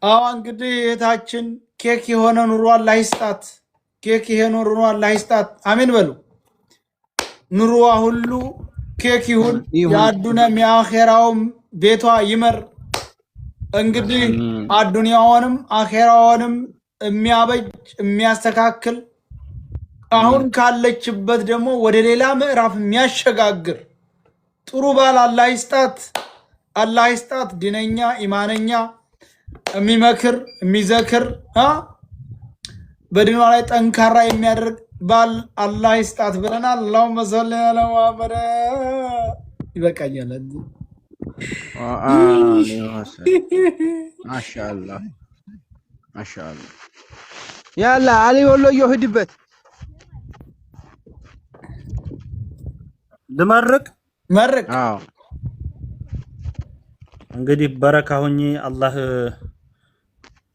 አዎ እንግዲህ እህታችን ኬክ የሆነ ኑሮ አላህ ይስጣት። ኬክ የሆነ ኑሮ አላህ ይስጣት። አሜን በሉ። ኑሮዋ ሁሉ ኬክ ይሁን። የአዱንያም የአኼራውም ቤቷ ይመር። እንግዲህ አዱንያውንም አኼራውንም የሚያበጅ የሚያስተካክል አሁን ካለችበት ደግሞ ወደ ሌላ ምዕራፍ የሚያሸጋግር ጥሩ ባል አላህ ይስጣት። አላህ ይስጣት። ዲነኛ ኢማነኛ የሚመክር የሚዘክር በዲኗ ላይ ጠንካራ የሚያደርግ ባል አላህ ይስጣት ብለናል። አላሁመ ሰሊ ዐላ ሙሐመድ። ይበቃኛል። ማሻአላህ ማሻአላህ። ያላ አሊ ወሎዮ ሂድበት ልመርቅ መርቅ። አዎ እንግዲህ በረካ ሁኚ። አላህ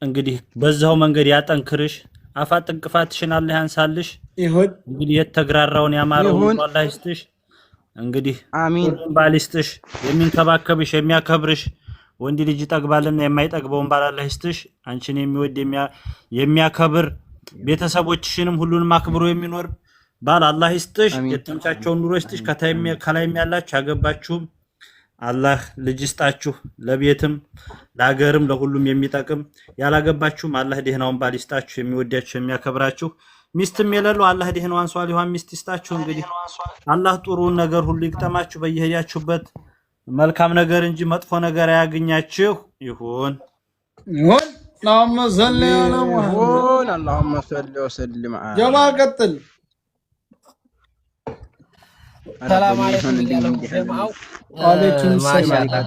እንግዲህ በዛው መንገድ ያጠንክርሽ። አፋጥ ጥንቅፋትሽን አላህ ያንሳልሽ። ይሁን እንግዲህ የተግራራውን ያማረውን አላህ ይስጥሽ። እንግዲህ አሚን ባል ይስጥሽ፣ የሚንከባከብሽ የሚያከብርሽ። ወንድ ልጅ ይጠግባልና የማይጠግበውን ባል አላህ ይስጥሽ። አንቺን የሚወድ የሚያከብር ቤተሰቦችሽንም ሁሉንም አክብሮ የሚኖር ባል አላህ ይስጥሽ። የተመቻቸውን ኑሮ ይስጥሽ። ከላይም ያላችሁ ያገባችሁም አላህ ልጅ ይስጣችሁ። ለቤትም ለሀገርም ለሁሉም የሚጠቅም ያላገባችሁም አላህ ደህናውን ባል ይስጣችሁ፣ የሚወዳችሁ የሚያከብራችሁ። ሚስትም የሌለው አላህ ደህናዋን ሷሊሃን ሚስት ይስጣችሁ። እንግዲህ አላህ ጥሩን ነገር ሁሉ ይግጠማችሁ። በየሄዳችሁበት መልካም ነገር እንጂ መጥፎ ነገር አያገኛችሁ። ይሁን ይሁን። اللهم صل على محمد. اللهم صل وسلم على ጀማል ቀጥል። ሰላም አለይኩም ጀማዓው። አለይኩም ሰላም።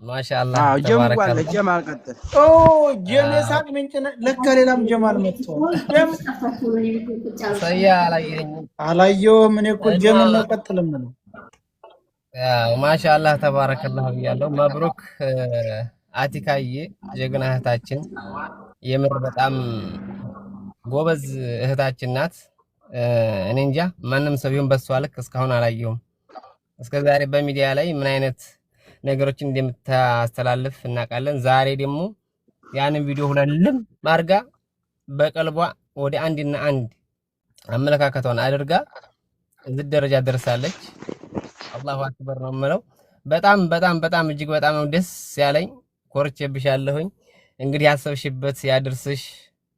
ማሻአላህ ተባረከ። ጀማል ቀጥል። ጀም የሳቅ ምንጭ ለካ ሌላም ጀማል መጥቷል። ጀም ሰያ አላየሁም። እኔ እኮ ጀም ነው ቀጥልም ነው። ማሻአላህ ተባረከላህ ብያለሁ። መብሩክ አቲካዬ ጀግና እህታችን፣ የምር በጣም ጎበዝ እህታችን ናት። እኔ እንጃ ማንም ሰው ቢሆን በሷ ልክ እስካሁን አላየሁም። እስከዛሬ በሚዲያ ላይ ምን አይነት ነገሮችን እንደምታስተላልፍ እናውቃለን። ዛሬ ደግሞ ያንን ቪዲዮ ሁለልም አድርጋ በቀልቧ ወደ አንድና አንድ አመለካከቷን አድርጋ እዚህ ደረጃ ደርሳለች። አላሁ አክበር ነው የምለው። በጣም በጣም በጣም እጅግ በጣም ነው ደስ ያለኝ። ኮርቼብሻለሁኝ። እንግዲህ ያሰብሽበት ያድርስሽ፣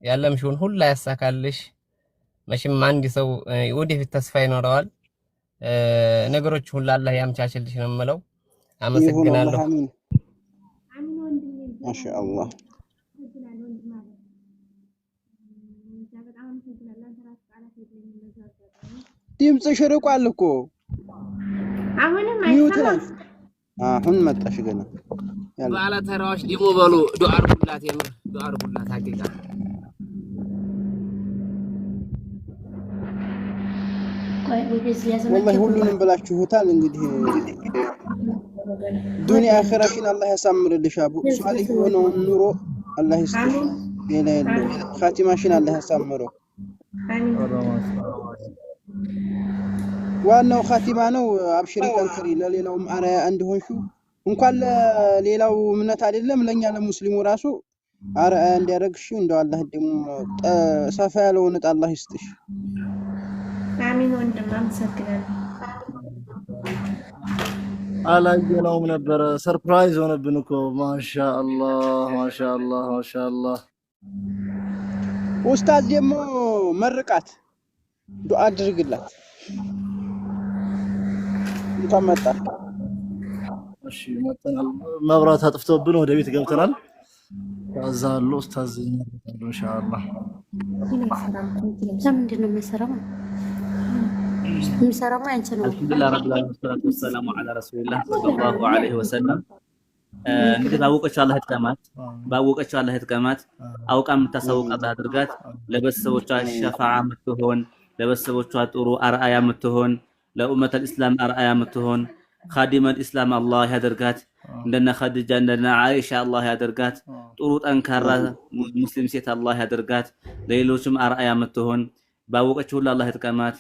ያለምሽውን ሁላ ያሳካልሽ። መቼም አንድ ሰው ወደፊት ተስፋ ይኖረዋል። ነገሮች ሁሉ አላህ ያምቻችልሽ ነው የምለው። አመሰግናለሁ። ማሻአላህ ድምፅሽ ርቋል እኮ አሁን መጣሽ ገና። ባለ ተራዎች ደግሞ በሉ ዱዓ አርጉላት፣ የምር ዱዓ አርጉላት። ሀቂቃ ወላሂ ሁሉንም ብላችሁታል። እንግዲህ ዱንያ አኺራሽን አላህ ያሳምርልሽ። አቡ ሷሊህ የሆነውን ኑሮ አላህ ይስጥሽ። ሌላ የለውም። ኻቲማሽን አላህ ያሳምረው። ዋናው ኻቲማ ነው። አብሽሪ ጠንክሪ። ለሌላውም አርአያ እንዲሆንሹ እንኳን ለሌላው እምነት አይደለም ለኛ ለሙስሊሙ ራሱ አርአያ እንዲያደርግሽ እንደው አላህ ደግሞ ሰፋ ያለውን ዕጣ አላህ ይስጥሽ። አሚን ወንድም አመሰግናለሁ። አላየነውም ነበረ። ሰርፕራይዝ ሆነብን እኮ። ማሻአላህ ማሻአላህ ማሻአላህ። ኡስታዝ ደግሞ መርቃት ዱዓ አድርግላት። እንኳን መጣ። እሺ መጥተናል። መብራት አጥፍቶብን ወደ ቤት ገብተናል። ታዛሉ ኡስታዝ ይመርቃሉ ኢንሻአላህ። ምንድን ነው የሚሰራው? የሚሰራው አንቺ ነው። አልሐምዱሊላህ ረብል ዓለሚን ወሰላቱ ወሰላሙ ዐላ ረሱሊላህ ሰለላሁ ዐለይሂ ወሰለም። እንግዲህ ባወቀችው አላህ ይጥቀማት፣ ባወቀችው አላህ ይጥቀማት። አውቃ የምታሳውቅ አላህ አድርጋት። ለቤተሰቦቿ ሸፋዓ የምትሆን፣ ለቤተሰቦቿ ጥሩ አርአያ የምትሆን፣ ለኡመተል ኢስላም አርአያ የምትሆን ኻዲመል ኢስላም አላህ ያደርጋት። እንደነ ኸዲጃ እንደነ አይሻ አላህ ያደርጋት። ጥሩ ጠንካራ ሙስሊም ሴት አላህ ያደርጋት። ለሌሎችም አርአያ የምትሆን ባወቀችው ሁሉ አላህ ይጥቀማት።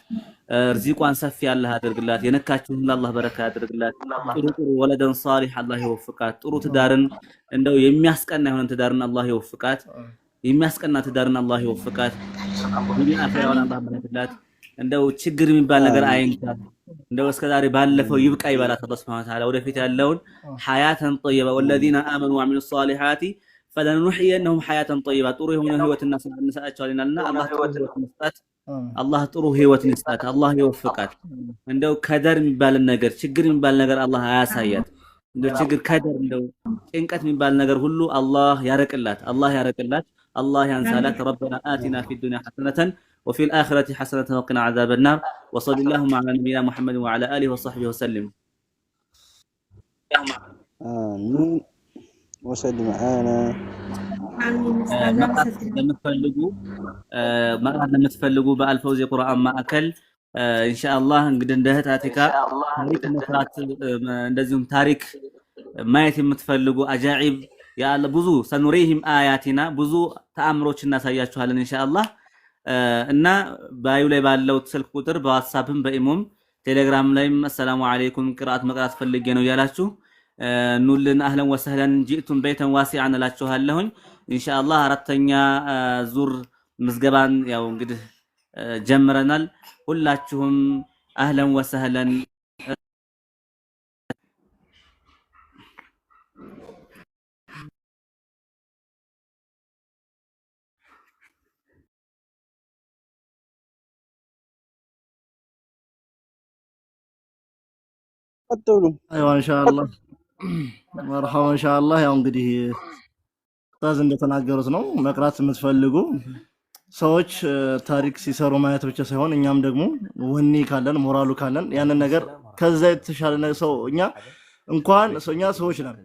ርዚቋን ሰፊ አላህ ያድርግላት። የነካችው ሁሉ አላህ በረካ ያድርግላት። ጥሩ ወለደን ሷሊህ አላህ ይወፍቃት። ጥሩ ትዳርን እንደው የሚያስቀና የሆነ ትዳርን አላህ ይወፍቃት። የሚያስቀና ትዳርን አላህ ይወፍቃት። ዱንያ አኺራውን አላህ ይባርክላት። እንደው ችግር የሚባል ነገር አይንካት። እንደው እስከዛሬ ባለፈው ይብቃ ይባላት አላህ ሱብሓነሁ ወተዓላ። ወደፊት ያለውን ሐያተን ጠይባ ወለዚነ አመኑ ወዐሚሉ ሷሊሓቲ ፈለኑሕየነሁም ሐያተን ጠይባ ጥሩ የሆነ ህይወትና እንሰጣቸዋለንና አላህ ጥሩ ህይወትን ይስጣት። አላህ ይወፍቃት። እንደው ከደር የሚባል ነገር ችግር የሚባል ነገር አላህ አያሳያት። እንደው ችግር ከደር እንደው ጭንቀት የሚባል ነገር ሁሉ አላህ ያረቅላት። አላህ ያንሳላት። ረበና አቲና ፊድ ዱንያ ሐሰነተን وفي الآخرة حسنة وقنا عذاب النار وصلى اللهم على نبينا محمد وعلى آله وصحبه وسلم. آمين وسلم معانا. مرات لما تفلقوا بألفوز القرآن ما أكل إن شاء الله እንግዲህ እንደ እህታቲካ ታሪክ መስራት እንደዚሁም ታሪክ ማየት የምትፈልጉ አጃኢብ ያለ ብዙ ሰኑሪሂም አያቲና ብዙ ተአምሮች እናሳያችኋለን ኢንሻአላህ። እና ባዩ ላይ ባለው ስልክ ቁጥር በዋትስአፕም በኢሞም ቴሌግራም ላይም አሰላሙ አለይኩም ቅራአት መቅራት ፈልጌ ነው ያላችሁ ኑልን አህለን ወሰህለን ጂእቱም በይተን ዋሲዓን እላችኋለሁኝ። ኢንሻአላህ አራተኛ ዙር ምዝገባን ያው እንግዲህ ጀምረናል። ሁላችሁም አህለን ወሰህለን ቀጥሉ። አይዋ ኢንሻአላህ መርሐባ ኢንሻአላህ። ያው እንግዲህ ኡስታዝ እንደተናገሩት ነው መቅራት የምትፈልጉ ሰዎች ታሪክ ሲሰሩ ማየት ብቻ ሳይሆን እኛም ደግሞ ወኔ ካለን ሞራሉ ካለን ያንን ነገር ከዛ የተሻለ ሰው እኛ እንኳን እኛ ሰዎች ነን።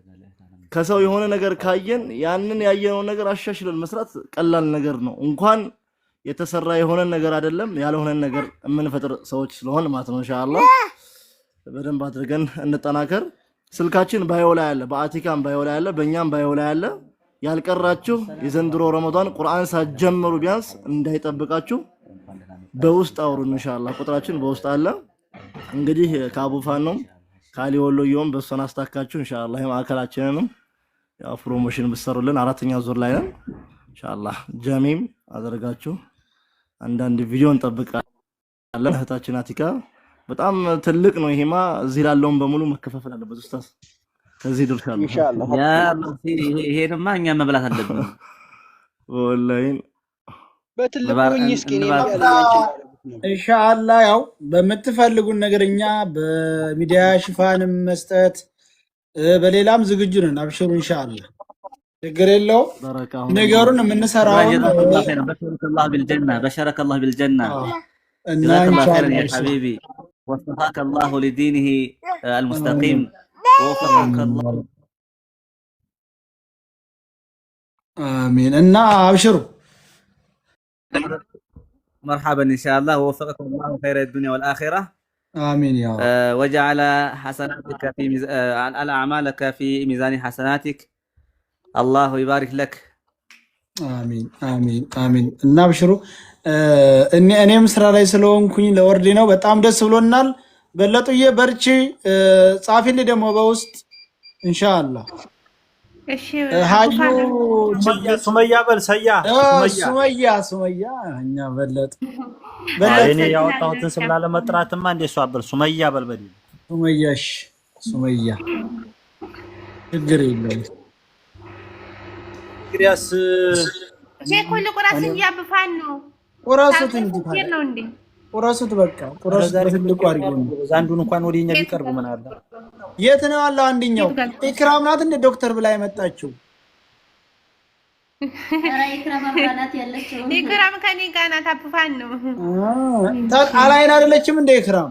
ከሰው የሆነ ነገር ካየን ያንን ያየነው ነገር አሻሽለን መስራት ቀላል ነገር ነው። እንኳን የተሰራ የሆነ ነገር አይደለም ያልሆነ ነገር የምንፈጥር ሰዎች ስለሆን ማለት ነው። ኢንሻአላህ በደንብ አድርገን እንጠናከር። ስልካችን ባዮ ላይ አለ፣ በአቲካም ባዮ ላይ አለ፣ በእኛም ባዮ ላይ አለ። ያልቀራችሁ የዘንድሮ ረመዳን ቁርአን ሳትጀምሩ ቢያንስ እንዳይጠብቃችሁ በውስጥ አውሩን። ኢንሻአላህ ቁጥራችን በውስጥ አለ። እንግዲህ ከአቡፋኖም ካሊ ወሎዮም በእሱን አስታካችሁ ኢንሻአላህ የማዕከላችንንም ያው ፕሮሞሽን ብትሰሩልን አራተኛ ዙር ላይ ነን ኢንሻአላህ። ጀሚም አደረጋችሁ አንዳንድ ቪዲዮ እንጠብቃለን። እህታችን አቲካ በጣም ትልቅ ነው። ይሄማ እዚህ ላለውን በሙሉ መከፋፈል አለበት ኡስታዝ። ከዚህ ድርሻለሁ ኢንሻአላህ። ያ ይሄንማ እኛ መብላት አለብን ወላሂ በትልቁ እስኪኔ ኢንሻአላህ ያው በምትፈልጉን ነገር እኛ በሚዲያ ሽፋንም መስጠት በሌላም ዝግጁ ነን። አብሽሩ ኢንሻአላህ ችግር የለው። ነገሩን የምንሰራውን በሸረከ አላህ ቢልጀና እና ኢንሻአላህ ያ ሐቢቢ وفقك الله لدينه المستقيم ووفقك الله. آمين. إن أبشروا. مرحبا إن شاء الله ووفقكم الله خير الدنيا والآخرة. آمين يا رب. وجعل حسناتك في أعمالك في ميزان حسناتك. الله يبارك لك. آمين آمين آمين. إن أبشروا. እኔ ምስራ ላይ ስለሆንኩኝ ለወርድ ነው። በጣም ደስ ብሎናል። በለጡዬ በርቺ፣ ጻፊልኝ ደግሞ በውስጥ ኢንሻአላህ። እሺ ሃዩ ሱመያ በል ሱመያ እኛ በለጥ እኔ ያወጣሁትን ስም ላለመጥራትማ እንደሷ በል ሱመያ በል በል ሱመያ ችግር የለውም። እንግዲያስ ሼኩል ቁራስ ያብፋን ነው ቁራሱት እንዴ ቁራሱት በቃ ቁራሱት ትልቁ አድርገው አንዱን እንኳን ወዲኛ ቢቀርብ ምን አለ? የት ነው ያለው? አንደኛው ኢክራም ናት እንደ ዶክተር ብላ የመጣችው። ኢክራም አብራናት ያለችው ኢክራም ከኔ ጋር ናት። አብፋን ነው አላይን አይደለችም እንደ ኢክራም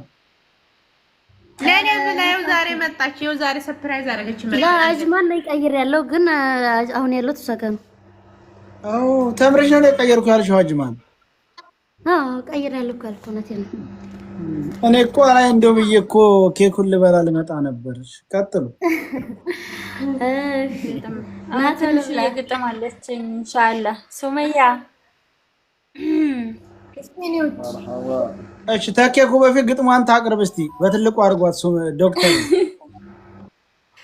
ለኔ ብላው ዛሬ መጣች። ይኸው ዛሬ ሰርፕራይዝ አደረገች። ለአጅማን ላይ ቀይር ያለው ግን አሁን ያለው ተሰከኑ። አዎ ተምረሽ ነው የቀየርኩ ያልሽው አጅማን? ቀይር ያለው ካልኩነት ነው። እኔ እኮ ላይ እንደው ብዬ እኮ ኬኩን ልበላ ልመጣ ነበር። ቀጥሉ። ማተልሽ ላይ ግጥማለች ኢንሻአላህ። ሱመያ እሺ ተኬኩ በፊት ግጥሟን ታቅርብ እስቲ በትልቁ አድርጓት ዶክተር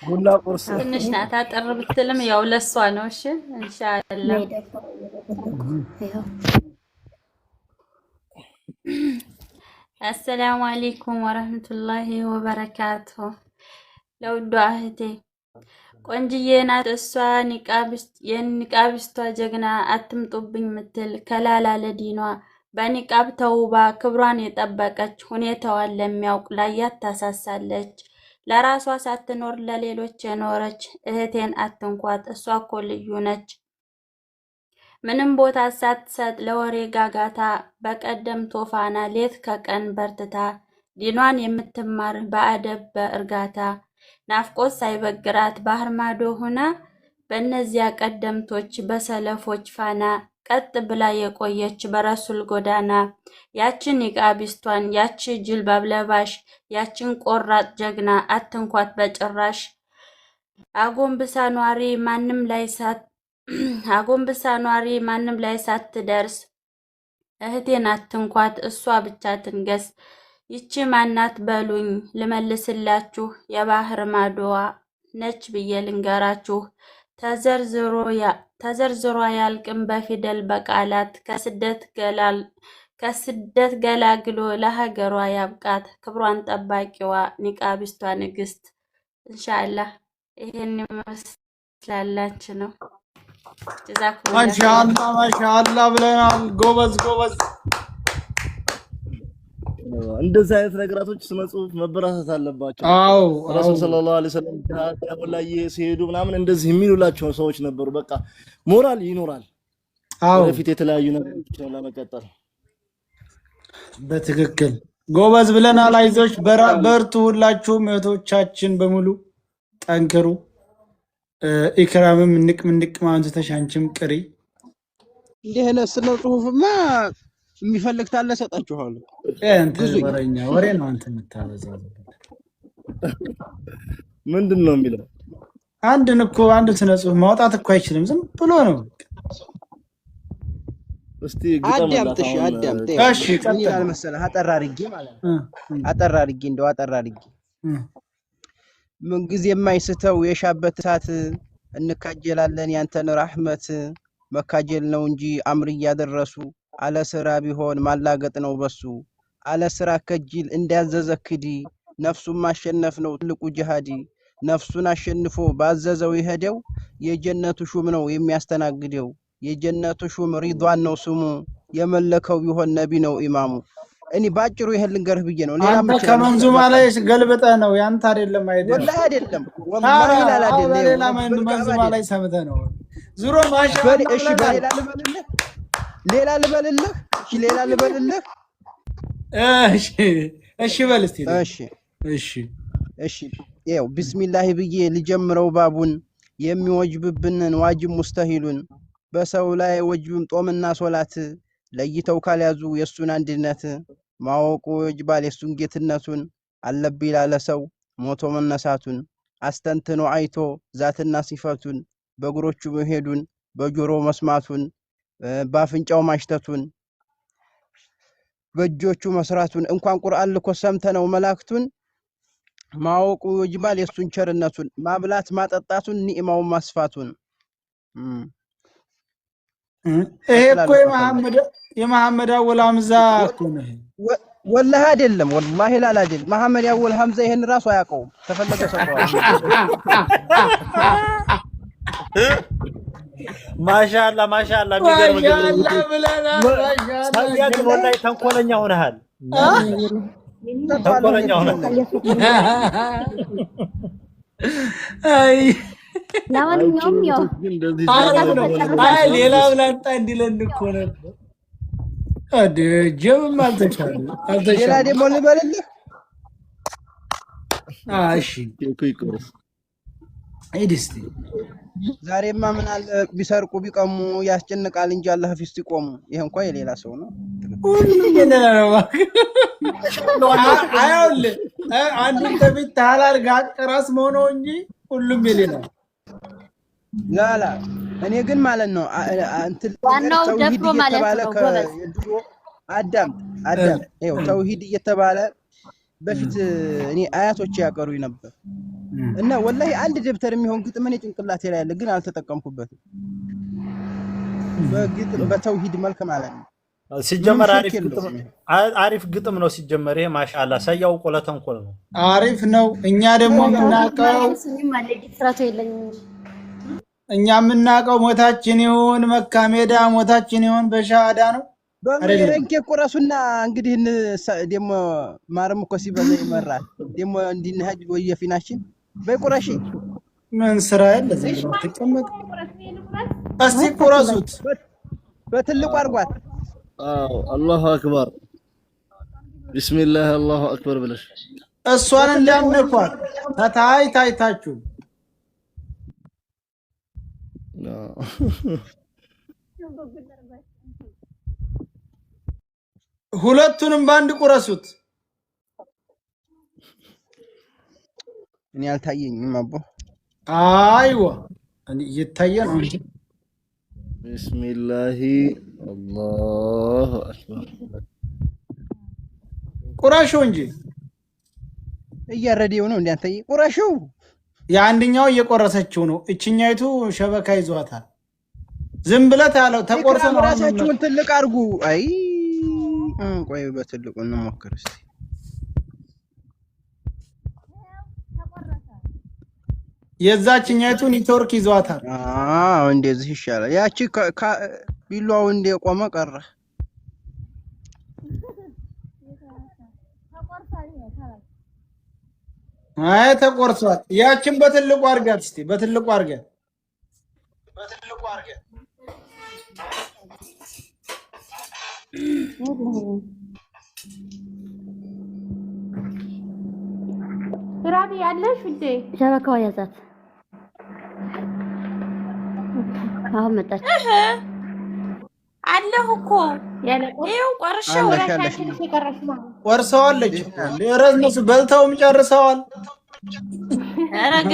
ቡና ቁርስ ትንሽ ናት አጠር ብትልም ያው ለሷ ነው። እሺ ኢንሻአላህ አሰላሙ አለይኩም ወራህመቱላሂ ወበረካቱ። ለውዷ እህቴ ቆንጅዬ ናት እሷ የኒቃቢስቷ ጀግና አትምጡብኝ ምትል ከላላ ለዲኗ በኒቃብ ተውባ ክብሯን የጠበቀች ሁኔታዋን ለሚያውቅ ላያት ታሳሳለች። ለራሷ ሳትኖር ለሌሎች የኖረች እህቴን አትንኳት እሷ እኮ ልዩ ነች። ምንም ቦታ ሳትሰጥ ለወሬ ጋጋታ በቀደም ቶፋና ሌት ከቀን በርትታ ዲኗን የምትማር በአደብ በእርጋታ ናፍቆት ሳይበግራት ባህር ማዶ ሆና በእነዚያ ቀደምቶች በሰለፎች ፋና ቀጥ ብላ የቆየች በረሱል ጎዳና ያችን ኒቃቢስቷን ያቺ ጅልባብ ለባሽ ያችን ቆራጥ ጀግና አትንኳት በጭራሽ። አጎንብሳ ኗሪ ማንም ላይ ሳትደርስ እህቴን አትንኳት እሷ ብቻ ትንገስ። ይቺ ማናት በሉኝ ልመልስላችሁ የባህር ማዶዋ ነች ብዬ ልንገራችሁ። ተዘርዝሮ ያልቅም በፊደል በቃላት ከስደት ገላግሎ ለሀገሯ ያብቃት ክብሯን ጠባቂዋ ኒቃቢስቷ ንግስት። ኢንሻአላህ ይሄን ይመስላላች ነው። ማሻአላህ ብለናል። ጎበዝ እንደዚህ አይነት ነገራቶች ስነ ጽሁፍ መበራታት አለባቸው። አዎ ረሱል ሰለላሁ ዐለይሂ ወሰለም ላይ ሲሄዱ ምናምን እንደዚህ የሚሉላቸው ሰዎች ነበሩ። በቃ ሞራል ይኖራል። አዎ ወደፊት የተለያዩ ነገሮችን ለመቀጠል በትክክል ጎበዝ ብለናል። አይዞች በርቱ ሁላችሁም እህቶቻችን በሙሉ ጠንክሩ። ኢክራምም ንቅ ማንተሽ አንቺም ቅሪ። እንዲህ አይነት ስነ ጽሁፍማ የሚፈልግ ታለ ሰጣችኋለሁ። አንተ ወሬኛ ወሬ ነው አንተ የምታበዛው። ምንድነው የሚለው? አንድ ስነ ጽሁፍ ማውጣት እኮ አይችልም፣ ዝም ብሎ ነው። እስቲ አዳምጥ። እሺ ምን ይላል መሰለህ? አጠር አድርጌ ምን ጊዜ የማይስተው የሻበት እሳት እንካጀላለን ያንተን ራህመት መካጀል ነው እንጂ አምር እያደረሱ አለ ስራ ቢሆን ማላገጥ ነው በሱ አለ ስራ ከጅል እንዳዘዘ ክዲ ነፍሱን ማሸነፍ ነው ትልቁ ጂሃዲ ነፍሱን አሸንፎ ባዘዘው ይሄደው የጀነቱ ሹም ነው የሚያስተናግደው የጀነቱ ሹም ሪድዋን ነው ስሙ የመለከው ቢሆን ነቢ ነው ኢማሙ። እኔ ባጭሩ ይሄን ልንገርህ ብዬ ነው። ሌላ አንተ ከመንዙማ ላይ ገልብጠህ ነው ያንተ አይደለም ወላሂ አይደለም ሌላ መንዙማ ላይ ሰምተህ ነው ዙሮ እሺ ሌላ ልበልልህ እሺ በል እስቲ እሺ ይኸው ቢስሚላህ ብዬ ልጀምረው ባቡን የሚወጅብብንን ዋጅብ ሙስተሂሉን በሰው ላይ ወጅብም ጦምና ሶላት ለይተው ካልያዙ የሱን አንድነት ማወቁ ይጅባል የሱን ጌትነቱን አለብኝ ላለ ሰው ሞቶ መነሳቱን አስተንትኖ አይቶ ዛትና ሲፈቱን በእግሮቹ መሄዱን በጆሮ መስማቱን ባፍንጫው ማሽተቱን በእጆቹ መስራቱን እንኳን ቁርአን ልኮ ሰምተነው መላእክቱን ማወቁ ይጅባል የሱን ቸርነቱን ማብላት ማጠጣቱን ኒዕማውን ማስፋቱን። ይሄ እኮ የመሐመድ አወል ሐምዛ እኮ ነው። ወላሂ አይደለም ወላሂ ላላ አይደለም መሐመድ አወል ሐምዛ ይሄን ራሱ አያውቀውም። ተፈለገ ሰው ማሻአላ የሚገርም ሰውዬው ወላሂ ተንኮለኛ ሆነሃል። አይ ለማንኛውም ያው ሌላ ብላንጣ እንዲለን እኮ ነበር። ጀምም አልተቻለም። ሌላ ደግሞ ልበልልህ። እሺ አይደስቲ ዛሬማ ምን አለ ቢሰርቁ ቢቀሙ ያስጨንቃል እንጂ አላህ ፊት ሲቆሙ። ይሄ እንኳን የሌላ ሰው ነው። አይውል አንዱ ተቢት ታላር ጋቀራስ መሆኑ እንጂ ሁሉም የሌላ ላላ። እኔ ግን ማለት ነው እንትን ዋናው ደፍሮ ማለት ነው። አዳም ይኸው ተውሂድ እየተባለ በፊት እኔ አያቶቼ ያቀሩኝ ነበር እና ወላሂ አንድ ደብተር የሚሆን ግጥም እኔ ጭንቅላቴ ላይ ያለ ግን አልተጠቀምኩበትም። በግጥም በተውሂድ መልክ ማለት ነው። ሲጀመር አሪፍ ግጥም ነው። ሲጀመር ይሄ ማሻአላ ሰያው ቆለተንኮል ነው። አሪፍ ነው። እኛ ደግሞ የምናውቀው ሞታችን ይሁን መካ ሜዳ ሞታችን ይሁን በሻሃዳ ነው። በመረንኬ ቁረሱና እንግዲህ ደሞ ማረም እኮ ሲበዛ ይመራል። ደሞ እንዲነሀጅ ወየፊናችን በቁረሺ ምን ስራ ያለ ዝም ብሎ ተቀመጥ። እስቲ ቁረሱት በትልቁ አርጓት። አላሁ አክበር ቢስሚላህ አላሁ አክበር ብለሽ እሷን እንዳነኳት ታይታችሁ ሁለቱንም ባንድ ቁረሱት። እኔ አልታየኝም አቦ። አይዋ እኔ እየታየ ነው እንጂ ቢስሚላህ አላሁ አክበር ቁረሹ እንጂ እያረደው ነው እንዴ? አንተ ቁረሹ። የአንደኛው እየቆረሰችው ነው። እችኛይቱ ሸበካ ይዟታል። ዝም ብለት ያለው ተቆርሰ ነው። ራሳችሁን ትልቅ አርጉ። አይ ቆይ በትልቁ እንሞክር እስቲ። የዛችኛይቱ ኔትወርክ ይዟታል። እንደዚህ ይሻላል። ያቺ ቢሏው እንደቆመ ቀረ። አይ ተቆርሷል። ያችን በትልቁ አርጋት እስቲ በትልቁ አርጋት። ራቢ ያለሽ እንዴ? ሸበካው ያዛት። አሁን መጣች። አለሁ እኮ ይኸው ቆርሼው ራሳችን ሲቀርሽ ነው። ቆርሰዋለች። ለረዝነሱ በልተውም ጨርሰዋል።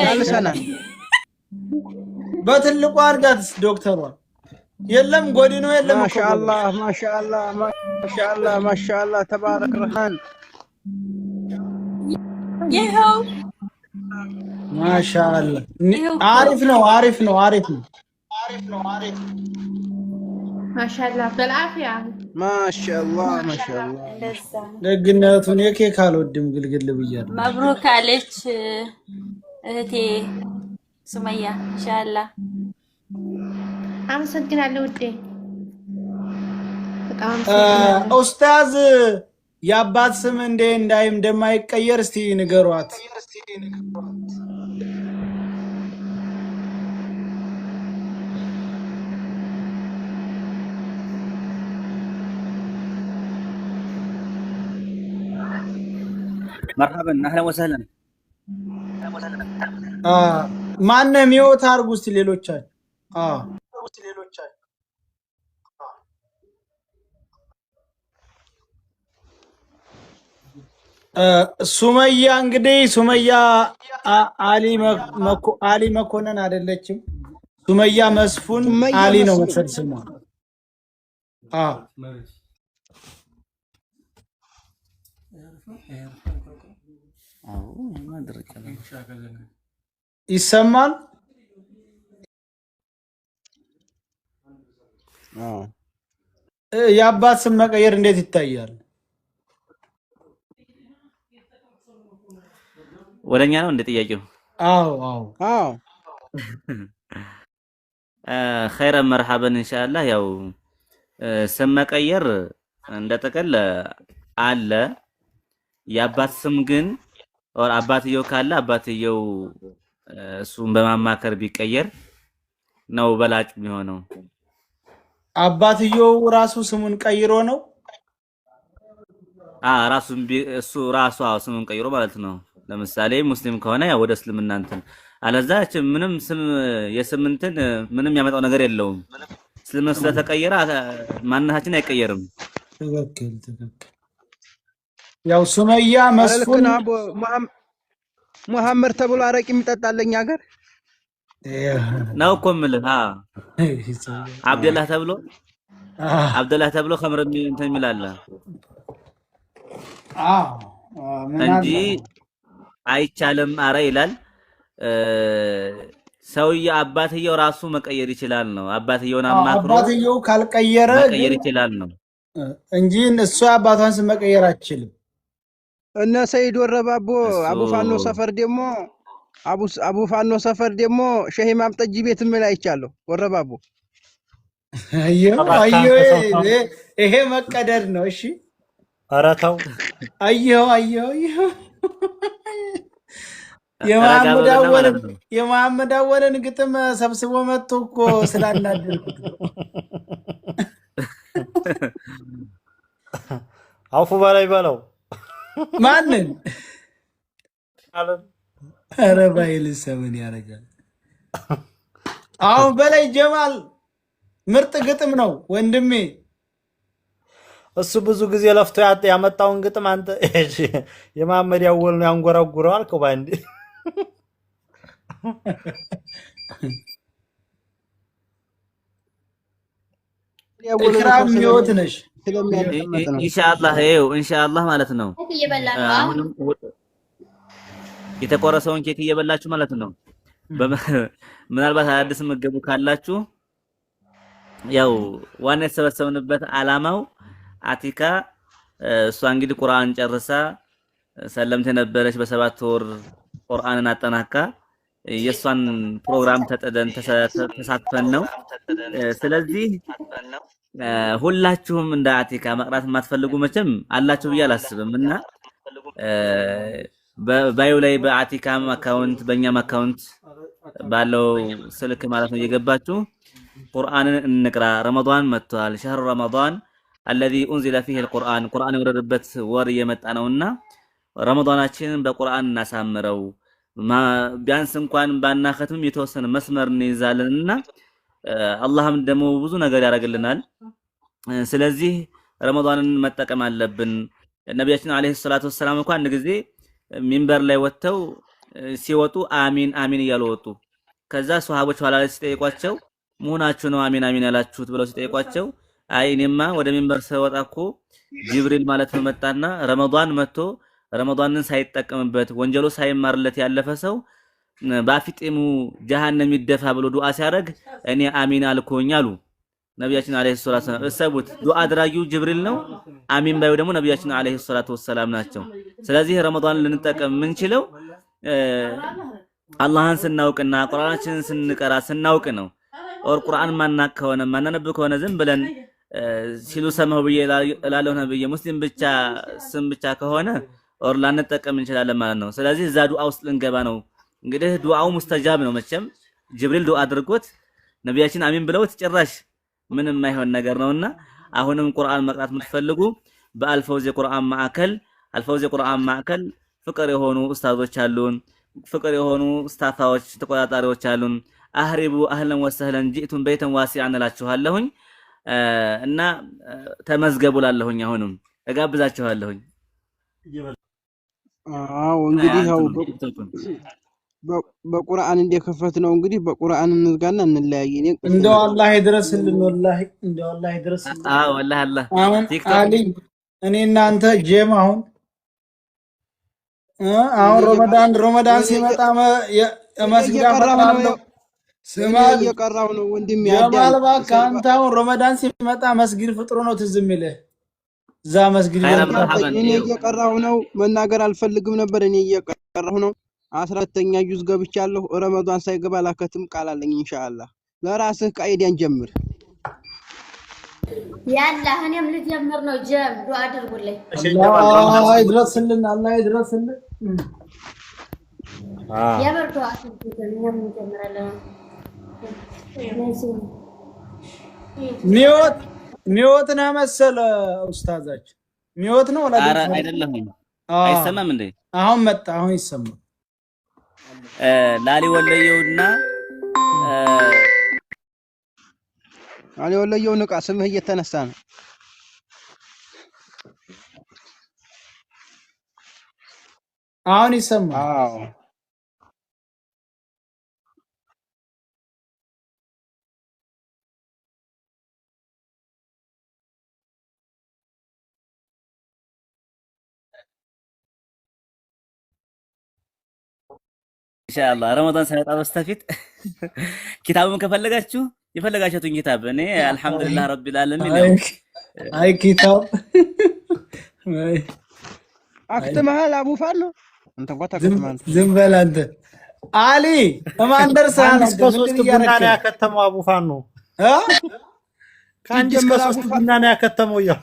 አልሰናል። በትልቁ አርጋትስ ዶክተሯ የለም ጎዲኖ የለም። ማሻአላህ ማሻአላህ ማሻአላህ ማሻአላህ ተባረክ ረህማን። ይኸው ማሻአላህ አሪፍ ነው አሪፍ ነው አሪፍ ነው ማሻአላህ በልአፊያ ማሻአላህ ማሻአላህ። ደግነቱን የኬክ አልወድም ግልግል ብያለሁ። መብሩክ አለች እህቴ ሱመያ ኢንሻአላህ። አመሰግናለሁ ውዴ። ኡስታዝ የአባት ስም እንደማይቀየር እስቲ ንገሯት። መርሐበን አህለን ወሰህለን። ማነው ሚውት አርጉ እስቲ ሌሎቻችሁ። ሱመያ እንግዲህ ሱመያ አሊ መኮንን አይደለችም። ሱመያ መስፉን አሊ ነው መሰል ስሟ። ይሰማል። የአባት ስም መቀየር እንዴት ይታያል? ወደኛ ነው እንደ ጥያቄው? አዎ ኸይረ መርሐበን ኢንሻአላህ። ያው ስም መቀየር እንደ ጥቅል አለ። የአባት ስም ግን አባትየው ካለ አባትየው እሱን በማማከር ቢቀየር ነው በላጭ የሚሆነው። አባትየው ራሱ ስሙን ቀይሮ ነው እሱ ራሱ ስሙን ቀይሮ ማለት ነው። ለምሳሌ ሙስሊም ከሆነ ያው ወደ እስልምና እንትን አለዛች ምንም ስም የስምንትን ምንም ያመጣው ነገር የለውም። እስልምና ስለተቀየረ ማንነታችን አይቀየርም። ትክክል። ያው ሱመያ መስፉን መሐመድ ተብሎ አረቂ የሚጠጣለኝ ሀገር ነው እኮ የምልህ። አብደላህ ተብሎ አብደላህ ተብሎ ኸምር እንትን የሚል አለ ምን እንጂ አለ አይቻልም አረ ይላል። ሰውዬ አባትየው ራሱ መቀየር ይችላል ነው። አባትየውን አማክሮ አባትየው ካልቀየረ መቀየር ግን ይችላል ነው እንጂ እሱ አባቷን ስም መቀየር አትችልም። እነ ሰይድ ወረባቦ እሱ አቡፋኖ ሰፈር ደግሞ አቡፋኖ ሰፈር ደግሞ ሸህ ኢማም ጠጅ ቤት ምን አይቻለሁ። ወረባቦ አየሁ እባክህ አየሁ፣ አንተ ሰው ተው። ይሄ መቀደድ ነው። እሺ ኧረ ተው። አየሁ አየሁ አየሁ። ረጋ በልና ማለት ነው። የመሐመድ አወልን ግጥም ሰብስቦ መጥቶ እኮ ስላናደርኩት ነው። አውፉ በላይ በለው። ማንን አለን ኧረ ባይልስ ምን ያደርጋል? አሁን በላይ ጀማል ምርጥ ግጥም ነው ወንድሜ። እሱ ብዙ ጊዜ ለፍቶ ያመጣውን ግጥም አንተ የመሐመድ ያወል ነው ያንጎራጉረው አልከው ባንዴ። ኢክራም ሚወት ነሽ ስለሚያደምጥ ነው። ኢንሻአላህ ይኸው ኢንሻአላህ ማለት ነው። እየበላ ነው። አሁንም የተቆረሰውን ኬክ እየበላችሁ ማለት ነው። ምናልባት አዲስ መገቡ ካላችሁ ያው ዋና የተሰበሰብንበት ዓላማው አቲካ እሷ እንግዲህ ቁርአን ጨርሳ ሰለምት የነበረች በ7 ወር ቁርአንን አጠናካ የሷን ፕሮግራም ተጠደን ተሳትፈን ነው። ስለዚህ ሁላችሁም እንደ አቲካ መቅራት የማትፈልጉ መቼም አላችሁ ብዬ አላስብም እና ባዩ ላይ በአቲካም አካውንት በእኛም አካውንት ባለው ስልክ ማለት ነው እየገባችሁ ቁርአንን እንቅራ። ረመዳን መጥቷል። ሸህር ረመዳን الذي انزل فيه القرآن ቁርአን የወረደበት ወር እየመጣ ነውና ረመዳናችንን በቁርአን እናሳምረው። ቢያንስ እንኳን ባናኸትም የተወሰነ መስመር እንይዛለንና አላህም ደግሞ ብዙ ነገር ያደርግልናል። ስለዚህ ረመዳንን መጠቀም አለብን። ነብያችን አለይሂ ሰላቱ ወሰላም እንኳን አንድ ጊዜ ሚንበር ላይ ወጥተው ሲወጡ አሚን አሚን እያሉ ወጡ። ከዛ ሱሐቦች ኋላ ላይ ሲጠይቋቸው መሆናችሁ ነው አሚን አሚን ያላችሁት ብለው ሲጠይቋቸው አይ እኔማ ወደ ሚንበር ስወጣ እኮ ጅብሪል ማለት ነው መጣና ረመዳን መጥቶ ረመዳንን ሳይጠቀምበት ወንጀሉ ሳይማርለት ያለፈ ሰው በአፊጤሙ ጀሃነም ይደፋ ብሎ ዱዓ ሲያደርግ እኔ አሚን አልኩኝ አሉ ነብያችን አለይሂ ሰላቱ ወሰላም። እሰቡት፣ ዱዓ አድራጊው ጅብሪል ነው፣ አሚን ባዩ ደግሞ ነብያችን አለይሂ ሰላቱ ወሰላም ናቸው። ስለዚህ ረመዳን ልንጠቀም የምንችለው አላህን ስናውቅና ቁርአናችንን ስንቀራ ስናውቅ ነው። ኦር ቁርአን ማናቅ ከሆነ ማናነብ ከሆነ ዝም ብለን ሲሉ ሰማሁ ብዬ እላለሁ ነብዬ ሙስሊም ብቻ ስም ብቻ ከሆነ ኦር ላንጠቀም እንችላለን ማለት ነው። ስለዚህ እዛ ዱዓ ውስጥ ልንገባ ነው። እንግዲህ ዱዓው ሙስተጃብ ነው መቼም ጅብሪል ዱዓ አድርጎት ነብያችን አሚን ብለውት ጭራሽ ምንም የማይሆን ነገር ነውና አሁንም ቁርአን መቅራት የምትፈልጉ በአልፈውዝ የቁርአን ማዕከል ፍቅር የሆኑ ኡስታዞች አሉን፣ ፍቅር የሆኑ ስታፋዎች ተቆጣጣሪዎች አሉን። አህሪቡ አህለን ወሰህለን ጂቱን በይተን ዋሲዓን እላችኋለሁኝ እና ተመዝገቡ ላለሁኝ አሁንም እጋብዛችኋለሁኝ። አዎ እንግዲህ ያው በቁርአን እንደከፈት ነው እንግዲህ በቁርአን እንዝጋና እንለያይ። እንደው አላህ ይድረስልን፣ ወላሂ እንደው አላህ ይድረስልን። አዎ ወላሂ አላህ አሁን አሊ እኔ እናንተ ጄም አሁን ረመዳን ሲመጣ መስጊድ አፈራለሁ። ስማ እየቀራው ነው ወንድም ጀማል እባክህ አንተ አሁን ረመዳን ሲመጣ መስጊድ ፍጥሮ ነው ትዝ የሚልህ እዛ መስጊድ እኔ እየቀራሁ ነው። መናገር አልፈልግም ነበር። እኔ እየቀራሁ ነው። 14ኛ ጁዝ ገብቻለሁ። ረመዳን ሳይገባ ላከትም ቃል አለኝ ኢንሻአላህ። ለራስህ ቃይዳን ጀምር። ያላ እኔም ልጀምር ነው። ጀም ዱአ አድርጉልኝ። አላህ ይድረስልን፣ አላህ ይድረስልን። የምር ዱአ አድርጉልኝ። እኛም እንጀምራለን። ሚወት ነው መሰለ ኡስታዛችን ሚወት ነው ወላ ኧረ አይደለም። አይሰማም እንዴ? አሁን መጣ። አሁን ይሰማል። ላሊ ወለየውና ላሊ ወለየው ንቃ። ስምህ እየተነሳ ነው። አሁን ይሰማል። አዎ ኢንሻአላህ ረመዳን ሳይወጣ በስተፊት ኪታቡን ከፈለጋችሁ የፈለጋችሁትን ኪታብ እኔ አልহামዱሊላህ ረቢል ዓለሚን አይ ኪታብ አክትመሃል አቡ ፋኖ አንተ እንኳን ተከትማል። ዝም በል አንተ አሊ ከማን ደርሰሃል? እስከ 3 ቡና ነው ያከተመው አቡ ፋኖ ከአንድ እስከ 3 ቡና ነው ያከተመው። ያው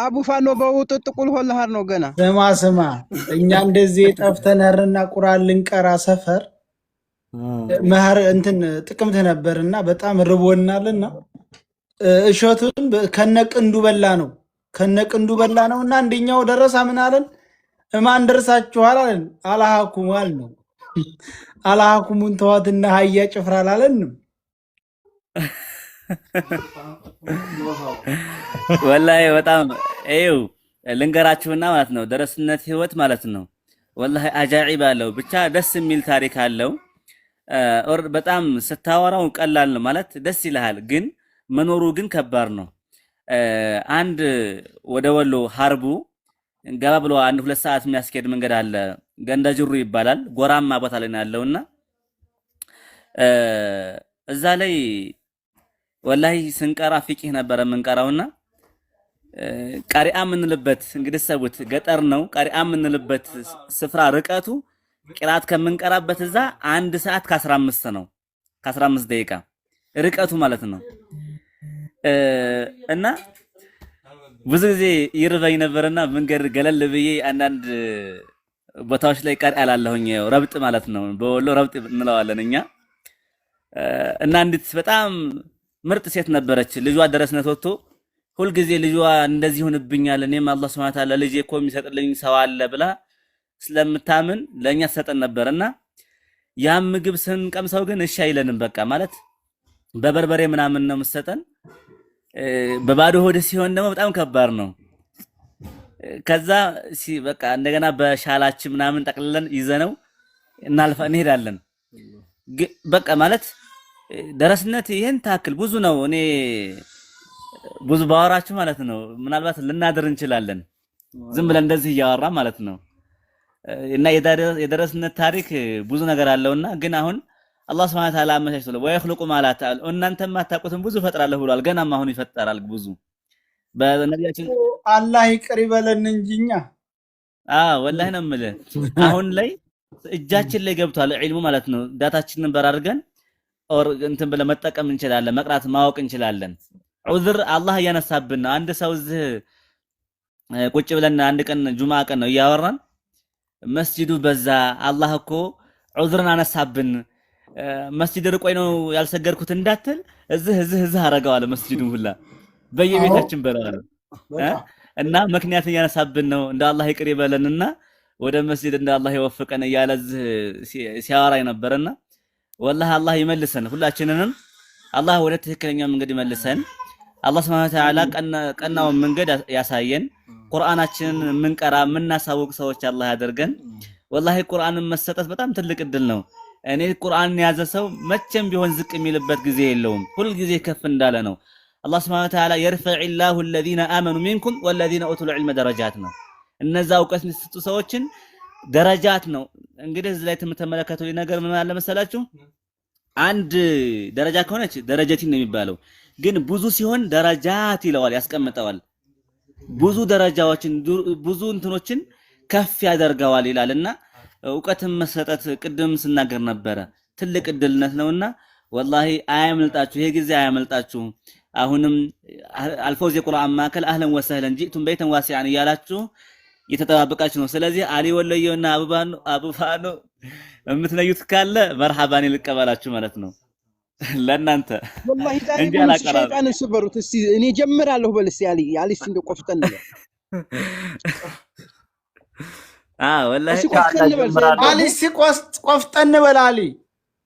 አቡ ፋኖ በውጥጥ ቁል ሆልሃር ነው ገና። ስማ እኛ እንደዚህ ጠፍተናርና ቁርአን ልንቀራ ሰፈር መህር እንትን ጥቅምት ነበርና በጣም ርቦናልና እሸቱን ከነቅንዱ በላ ነውና አንደኛው ደረሳ ምን አለን? እማን ደርሳችኋል አለን። አላሃኩም አልነው። አላሃኩሙን ተዋትና ሀያ ጭፍራ አላለንም። ወላሂ በጣም እዩ ልንገራችሁና ማለት ነው ደረስነት ህይወት ማለት ነው ወላሂ አጃኢብ አለው። ብቻ ደስ የሚል ታሪክ አለው። በጣም ስታወራው ቀላል ነው ማለት ደስ ይልሃል፣ ግን መኖሩ ግን ከባድ ነው። አንድ ወደ ወሎ ሀርቡ ገባ ብሎ 1-2 ሰዓት የሚያስኬድ መንገድ አለ። ገንዳ ጅሩ ይባላል። ጎራማ ቦታ ላይ ያለውና እዛ ላይ ወላሂ ስንቀራ ፊቂህ ነበረ የምንቀራውና ቀሪአ የምንልበት እንግዲህ ሰቡት ገጠር ነው። ቀሪአ የምንልበት ስፍራ ርቀቱ ቅራት ከምንቀራበት እዛ 1 ሰዓት ከ15 ነው፣ ከ15 ደቂቃ ርቀቱ ማለት ነው። እና ብዙ ጊዜ ይርበኝ ነበርና መንገድ ገለል ብዬ አንዳንድ ቦታዎች ላይ ቀሪአ አላለሁኝ። ረብጥ ማለት ነው፣ በወሎ ረብጥ እንለዋለን እኛ። እና አንዲት በጣም ምርጥ ሴት ነበረች። ልጇ ደረስነት ወጥቶ ሁልጊዜ ልጇ እንደዚህ ሆንብኛል፣ እኔም አላህ Subhanahu Wa Ta'ala ልጄ እኮ የሚሰጥልኝ ሰው አለ ብላ ስለምታምን ለኛ ተሰጠን ነበርና ያም ምግብ ስንቀምሰው ግን እሺ አይለንም። በቃ ማለት በበርበሬ ምናምን ነው የምትሰጠን። በባዶ ሆድ ሲሆን ደግሞ በጣም ከባድ ነው። ከዛ በቃ እንደገና በሻላችን ምናምን ጠቅልለን ይዘነው እንሄዳለን። በቃ ማለት ደረስነት ይሄን ታክል ብዙ ነው። እኔ ብዙ ባወራችሁ ማለት ነው ምናልባት ልናድር እንችላለን ዝም ብለን እንደዚህ እያወራ ማለት ነው። እና የደረስነት ታሪክ ብዙ ነገር አለውና ግን አሁን አላህ Subhanahu Wa Ta'ala አመቻችቶ ወይخلቁ ማለት እናንተም አታውቁትም ብዙ ፈጥራለሁ ብሏል። ገናም አሁን ይፈጠራል ብዙ በነቢያችን አላህ ይቅር ይበለን እንጂኛ ወላሂ ነው የምልህ አሁን ላይ እጃችን ላይ ገብቷል ዒልሙ ማለት ነው። ዳታችንን በራርገን ኦር እንትን ብለን መጠቀም እንችላለን፣ መቅራት ማወቅ እንችላለን። ዑዝር አላህ ያነሳብን ነው። አንድ ሰው እዚህ ቁጭ ብለን አንድ ቀን ጁምዓ ቀን ነው እያወራን መስጂዱ በዛ አላህ እኮ ዑዝርን አነሳብን መስጂድ ርቆይ ነው ያልሰገርኩት እንዳትል እዚህ አረጋዋለ መስጂዱን ሁላ በየቤታችን በላለ እና ምክንያት ያነሳብን ነው። እንደ አላህ ይቅር ይበለንና ወደ መስጂድ እንደ አላህ ይወፍቀን እያለ ሲያወራይ ነበርና ወላሂ አላህ ይመልሰን ሁላችንንም አላህ ወደ ትክክለኛው መንገድ ይመልሰን። አላህ Subhanahu Wa Ta'ala ቀናውን መንገድ ያሳየን። ቁርአናችንን ምንቀራ ምናሳውቅ ሰዎች አላህ ያደርገን። ወላሂ ቁርአንን መሰጠት በጣም ትልቅ እድል ነው። እኔ ቁርአንን ያዘ ሰው መቼም ቢሆን ዝቅ የሚልበት ጊዜ የለውም፣ ሁሉ ጊዜ ከፍ እንዳለ ነው። አላህ Subhanahu Wa Ta'ala يرفعillahu الذين آمنوا منكم والذين أوتوا العلم درجات ነው። እነዛ ዕውቀት የሚሰጡ ሰዎችን ደረጃት ነው። እንግዲህ እዚህ ላይ ተመለከቱኝ ነገር ምን አለ መሰላችሁ? አንድ ደረጃ ከሆነች ደረጃቲን ነው የሚባለው፣ ግን ብዙ ሲሆን ደረጃት ይለዋል ያስቀምጠዋል። ብዙ ደረጃዎችን ብዙ እንትኖችን ከፍ ያደርገዋል ይላልና ዕውቀትን መሰጠት ቅድም ስናገር ነበረ ትልቅ እድልነት ነውና ወላሂ አያመልጣችሁ፣ ይሄ ጊዜ አያመልጣችሁ። አሁንም አልፈውዝ የቁርአን ማዕከል አህለን ወሰህለን ጂቱም በይተን ዋሲዓን እያላችሁ የተጠባበቃችሁ ነው። ስለዚህ አሊ ወለየውና አቡፋኖ የምትነዩት ካለ መርሐባን ልቀበላችሁ ማለት ነው ለእናንተ ወላሂ ዛሬ ሸይጣን ስበሩት። እስቲ እኔ ጀምራለሁ በል እስቲ አሊ እስቲ እንደው ቆፍጠን ነው ወላሂ አሊ እስቲ ቆፍጠን በል አሊ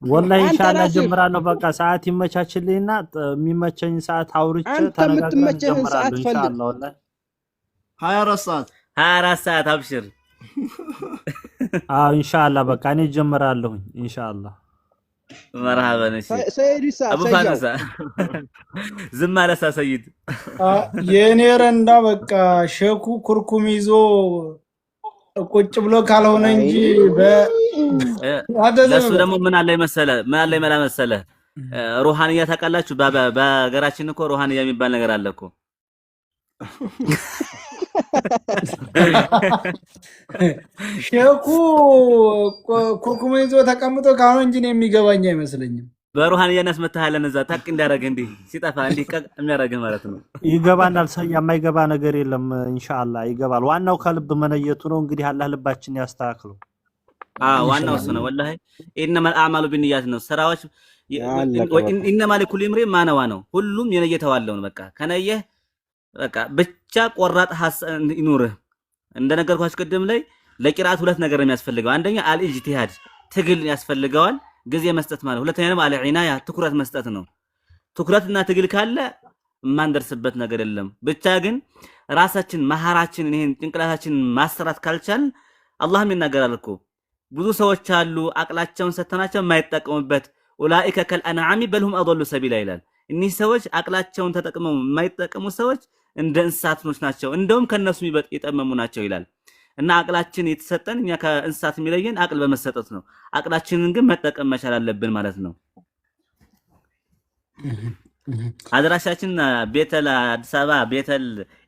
ወላሂ ኢንሻአላህ ጀምራለሁ። በቃ ሰዓት ይመቻችልኝና የሚመቸኝ ሰዓት አውርቼ ተነጋግረን ጀምራለሁ ኢንሻአላህ። ወላሂ 24 ሰዓት አብሽር። ኢንሻአላህ በቃ እኔ ጀምራለሁ ኢንሻአላህ። መርሐባ ነሽ ሰይድ አቡ ፋኑሳ ዝም አለሳ ሰይድ የኔ ረንዳ በቃ ሸኩ ኩርኩም ይዞ ቁጭ ብሎ ካልሆነ እንጂ ለሱ ደግሞ ምን አለ መሰለ ሩሃንያ ታውቃላችሁ? በሀገራችን እኮ ሩሃንያ የሚባል ነገር አለ እኮ። ሼኩ ኩርኩም ይዞ ተቀምጦ ካልሆነ እንጂ ነው የሚገባኝ አይመስለኝም። በሩሃንያነት መታሃለን እዛ ታቅ እንዲያረግ እንዲህ ሲጠፋ እንዲህ ቀቅ የሚያረግ ማለት ነው። ይገባናል። ሰው የማይገባ ነገር የለም። ኢንሻአላህ ይገባል። ዋናው ከልብ መነየቱ ነው። እንግዲህ አላህ ልባችን ያስተካክለው። ዋናው እሱ ነው። ወላሂ ኢነመል አዕማሉ ቢንኒያት ነው። ስራዎች ኢነማ ሊኩሊ ኢምሪኢን ማ ነዋ ነው። ሁሉም የነየተዋለው ነው። በቃ ከነየህ በቃ ብቻ ቆራጥ ይኑርህ። እንደነገርኳችሁ ቅድም ላይ ለቂራት ሁለት ነገር ነው የሚያስፈልገው። አንደኛ አልኢጅቲሃድ ትግል ያስፈልገዋል፣ ጊዜ መስጠት ማለት። ሁለተኛ ደግሞ አልዒናያ ትኩረት መስጠት ነው። ትኩረትና ትግል ካለ ማንደርስበት ነገር የለም። ብቻ ግን ራሳችን መሃራችን ይሄን ጭንቅላታችን ማሰራት ካልቻልን አላህም ይናገራል እኮ ብዙ ሰዎች አሉ አቅላቸውን ሰተናቸው የማይጠቀሙበት ኡላኢከ ከልአንዓሚ በልሁም አضሉ ሰቢላ ይላል። እኒህ ሰዎች አቅላቸውን ተጠቅመው የማይጠቀሙ ሰዎች እንደ እንስሳቶች ናቸው፣ እንደውም ከነሱ የጠመሙ ናቸው ይላል። እና አቅላችን የተሰጠን እኛ ከእንስሳት የሚለየን አቅል በመሰጠት ነው። አቅላችንን ግን መጠቀም መቻል አለብን ማለት ነው። አድራሻችን ቤተል አዲስ አበባ ቤተል